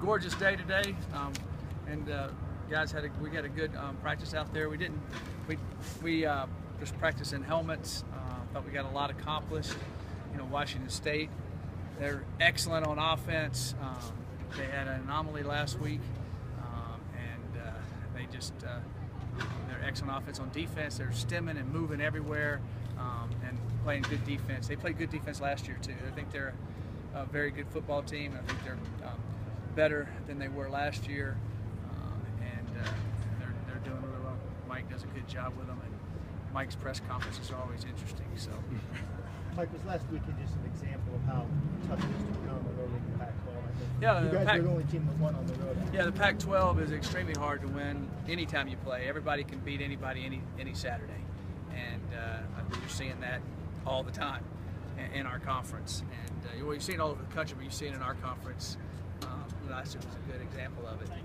gorgeous day today, and guys we had a good practice out there. We just practiced in helmets. Thought we got a lot accomplished. You know, Washington State, they're excellent on offense. They had an anomaly last week, and they're excellent offense. On defense, they're stemming and moving everywhere, and playing good defense. They played good defense last year too. I think they're a very good football team. I think they're better than they were last year, and they're doing really well. Mike does a good job with them, and Mike's press conferences are always interesting. So, Mike, was last weekend just an example of how tough it is to win on the road in the Pac-12? Yeah, you guys are the only team that won on the road. Yeah, the Pac-12 is extremely hard to win anytime you play. Everybody can beat anybody any Saturday, and I think you're seeing that all the time in our conference. And well, you've seen it all over the country, but you've seen it in our conference. Last year was a good example of it. And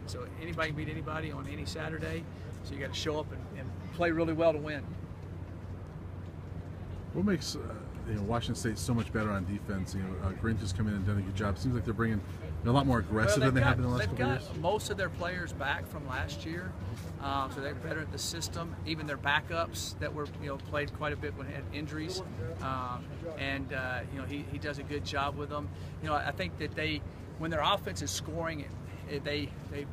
so anybody can beat anybody on any Saturday, so you got to show up and play really well to win. What makes Washington State so much better on defense? Grinch has come in and done a good job. Seems like they're bringing a lot more aggressive than they have in the last couple of years. They've got most of their players back from last year, so they're better at the system. Even their backups that were played quite a bit when they had injuries, and he does a good job with them. I think that when their offense is scoring, they're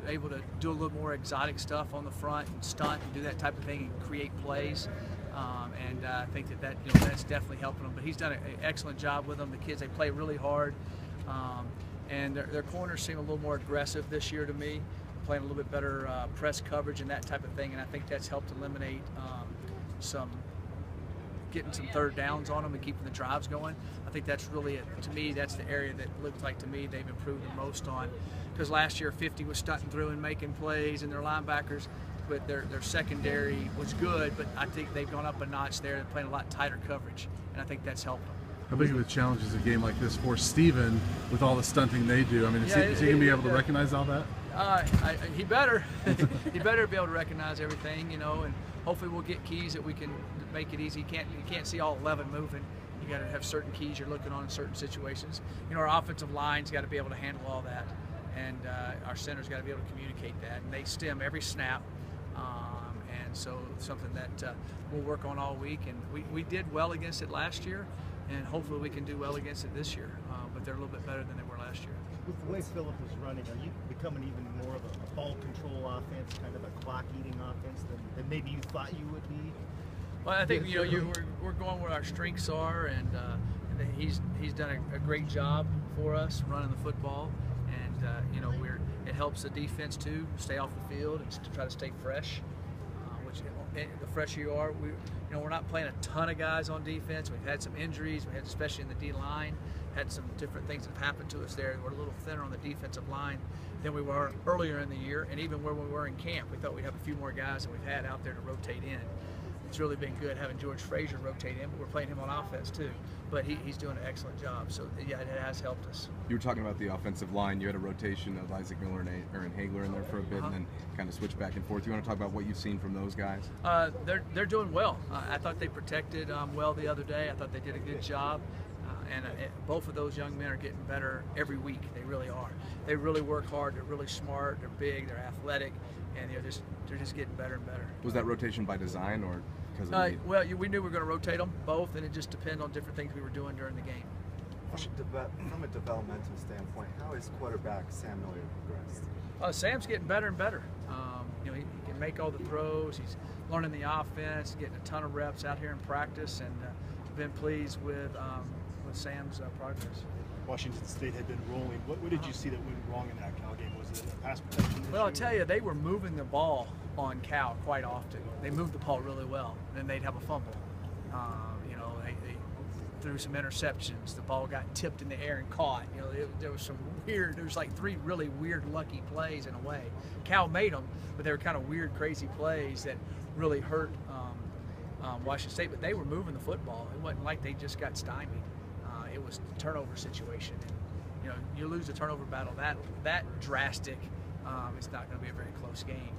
able to do a little more exotic stuff on the front and stunt and do that type of thing and create plays. And I think that's definitely helping them. But he's done an excellent job with them. The kids, they play really hard, and their corners seem a little more aggressive this year to me, playing a little bit better press coverage and that type of thing. And I think that's helped eliminate getting some third downs on them and keeping the drives going. I think that's really, to me, that's the area that looks like to me they've improved the most on. Because last year 50 was stunting through and making plays, and their linebackers, but their secondary was good, but I think they've gone up a notch there. They're playing a lot tighter coverage, and I think that's helped them. How big of a challenge is a game like this for Steven with all the stunting they do? I mean, is he going to be able to recognize all that? He better. He better be able to recognize everything, and hopefully we'll get keys that we can make it easy. You can't see all 11 moving. You got to have certain keys you're looking on in certain situations. Our offensive line's got to be able to handle all that, and our center's got to be able to communicate that. And they stem every snap. And so something that we'll work on all week, and we did well against it last year, and hopefully we can do well against it this year, but they're a little bit better than they were last year. With the way Phillip is running, are you becoming even more of a ball control offense, kind of a clock-eating offense than maybe you thought you would be? Well, I think we're going where our strengths are, and he's done a great job for us running the football, and it helps the defense too stay off the field and to try to stay fresh. Which the fresher you are, we're not playing a ton of guys on defense. We've had some injuries. We had, especially in the D line, had some different things that have happened to us there. We're a little thinner on the defensive line than we were earlier in the year, and even where we were in camp, we thought we'd have a few more guys than we've had out there to rotate in. It's really been good having George Frazier rotate in, but we're playing him on offense too. But he's doing an excellent job, so yeah, it has helped us. You were talking about the offensive line. You had a rotation of Isaac Miller and Aaron Hagler in there for a bit, and then kind of switched back and forth. You want to talk about what you've seen from those guys? They're doing well. I thought they protected well the other day. I thought they did a good job. And both of those young men are getting better every week. They really are. They really work hard. They're really smart. They're big. They're athletic, and they're just getting better and better. Was that rotation by design or because of need? Well, we knew we were going to rotate them both, and it just depended on different things we were doing during the game. From a developmental standpoint, how has quarterback Sam Miller progressed? Sam's getting better and better. He can make all the throws. He's learning the offense, getting a ton of reps out here in practice, and been pleased with Sam's progress. Washington State had been rolling. What did you see that went wrong in that Cal game? Was it a pass protection issue? Well, I'll tell you, they were moving the ball on Cal quite often. They moved the ball really well. Then they'd have a fumble. They threw some interceptions. The ball got tipped in the air and caught. There was some weird. There was like 3 really weird, lucky plays in a way. Cal made them, but they were kind of weird, crazy plays that really hurt Washington State. But they were moving the football. It wasn't like they just got stymied. It was a turnover situation, and you lose a turnover battle that drastic. It's not going to be a very close game.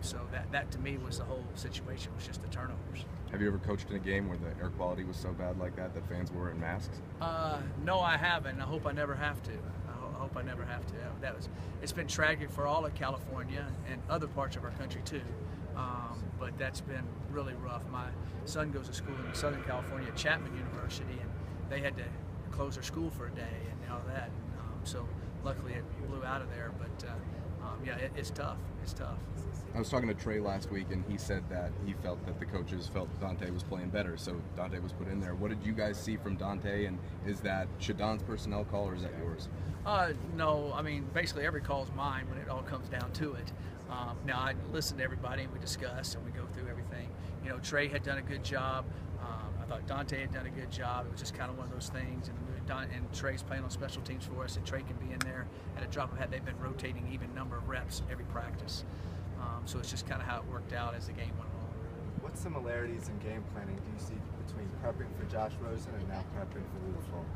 So that to me was the whole situation, was just the turnovers. Have you ever coached in a game where the air quality was so bad like that fans were in masks? No, I haven't. I hope I never have to. I hope I never have to. It's been tragic for all of California and other parts of our country too. But that's been really rough. My son goes to school in Southern California at Chapman University, and they had to close their school for a day and all that. So luckily it blew out of there. But yeah, it's tough. It's tough. I was talking to Trey last week, and he said that he felt that the coaches felt Dante was playing better, so Dante was put in there. What did you guys see from Dante, and should Don's personnel call, or is that yours? No, I mean, basically every call is mine when it all comes down to it. Now, I listen to everybody, and we discuss, and we go through everything. You know, Trey had done a good job. I thought Dante had done a good job. It was just kind of one of those things. And Trey's playing on special teams for us, and Trey can be in there at a drop of a hat. They've been rotating even number of reps every practice. So it's just kind of how it worked out as the game went along. What similarities in game planning do you see between prepping for Josh Rosen and now prepping for Luke Falk?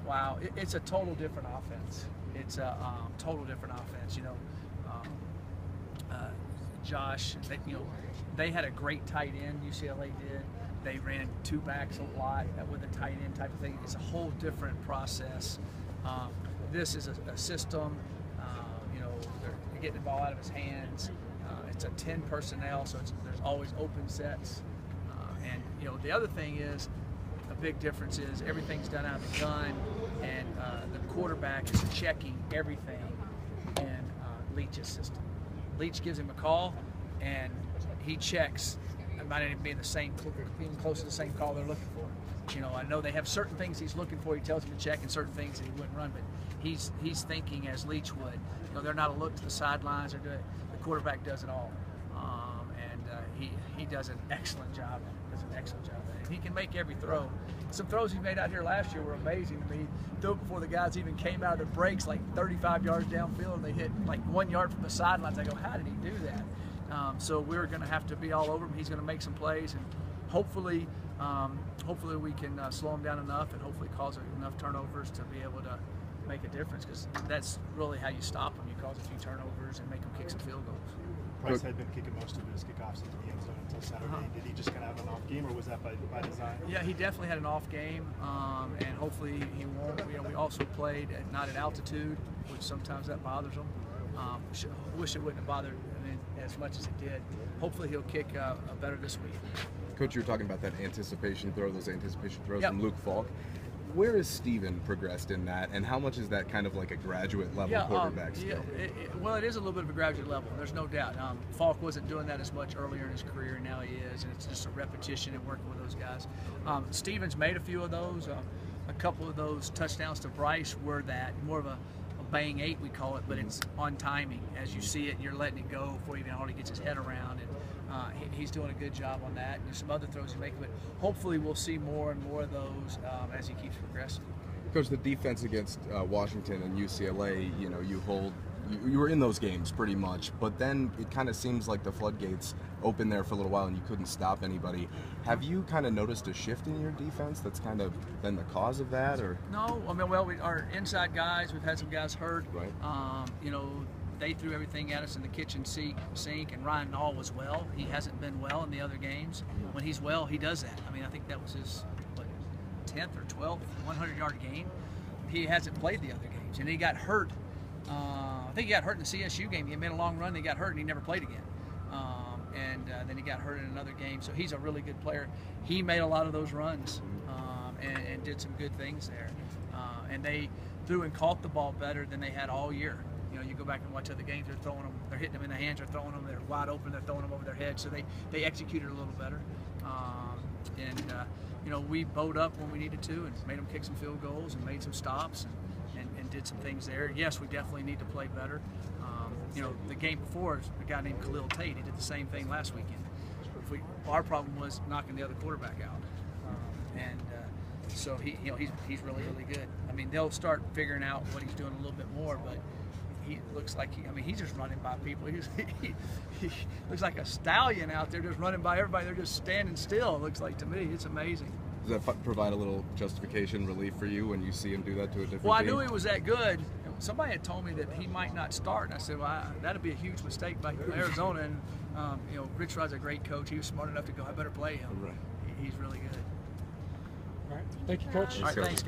Wow, it's a total different offense. It's a total different offense. You know, Josh, they had a great tight end. UCLA did. They ran two backs a lot with a tight end type of thing. It's a whole different process. This is a system. They're getting the ball out of his hands. It's a 10 personnel, so there's always open sets. And the other thing is, a big difference is everything's done out of the gun, and the quarterback is checking everything in Leach's system. Leach gives him a call, and he checks. It might not even be in the same, even close to the same call they're looking for. I know they have certain things he's looking for. He tells him to check, and certain things that he wouldn't run. But he's thinking as Leach would. They're not a look to the sidelines. They're doing. The quarterback does it all, and he does an excellent job. And he can make every throw. Some throws he made out here last year were amazing to me. Threw it before the guys even came out of their breaks, like 35 yards downfield, and they hit like 1 yard from the sidelines. I go, how did he do that? So we're going to have to be all over him. He's going to make some plays, and hopefully we can slow him down enough, and hopefully cause enough turnovers to be able to make a difference, because that's really how you stop them. You cause a few turnovers and make them kick some field goals. Price had been kicking most of his kickoffs into the end zone until Saturday. Did he just kind of have an off game, or was that by design? Yeah, he definitely had an off game, and hopefully he won't. We also played not at altitude, which sometimes that bothers him. Wish it wouldn't have bothered as much as it did. Hopefully he'll kick better this week. Coach, you were talking about that anticipation throw, those anticipation throws Yep. from Luke Falk. Where has Steven progressed in that, and how much is that kind of like a graduate level quarterback skill? Well, it is a little bit of a graduate level. There's no doubt. Falk wasn't doing that as much earlier in his career, and now he is, and it's just a repetition and working with those guys. Steven's made a few of those. A couple of those touchdowns to Bryce were that, more of a bang 8 we call it, but it's on timing. As you see it, and you're letting it go before he even hardly gets his head around. And he's doing a good job on that. And there's some other throws he makes, but hopefully we'll see more and more of those as he keeps progressing. Coach, the defense against Washington and UCLA, you were in those games pretty much, but then it kind of seems like the floodgates opened there for a little while and you couldn't stop anybody. Have you kind of noticed a shift in your defense that's kind of been the cause of that, or? No, I mean, our inside guys, we've had some guys hurt. Right. They threw everything at us in the kitchen sink, and Ryan Nall was well. He hasn't been well in the other games. When he's well, he does that. I mean, I think that was his 10th or 12th 100-yard game. He hasn't played the other games, and he got hurt. I think he got hurt in the CSU game. He made a long run, he got hurt, and he never played again. Then he got hurt in another game. So he's a really good player. He made a lot of those runs and did some good things there. And they threw and caught the ball better than they had all year. You go back and watch other games, they're hitting them in the hands, they're throwing them, they're wide open, they're throwing them over their head. So they executed a little better. We bowed up when we needed to and made them kick some field goals and made some stops and did some things there. Yes, we definitely need to play better. The game before, a guy named Khalil Tate, he did the same thing last weekend. Our problem was knocking the other quarterback out. So he's really, really good. I mean, they'll start figuring out what he's doing a little bit more, but he looks like he's just running by people. He looks like a stallion out there, just running by everybody. They're just standing still. It looks like to me. It's amazing. Does that provide a little justification, relief for you when you see him do that to a different team? Well, I team? knew he was that good. Somebody had told me that he might not start, and I said, well, that'd be a huge mistake by Arizona. And Rich Rod's a great coach. He was smart enough to go, I better play him. Right. He's really good. All right. Thank you, Coach. All right, thanks, guys.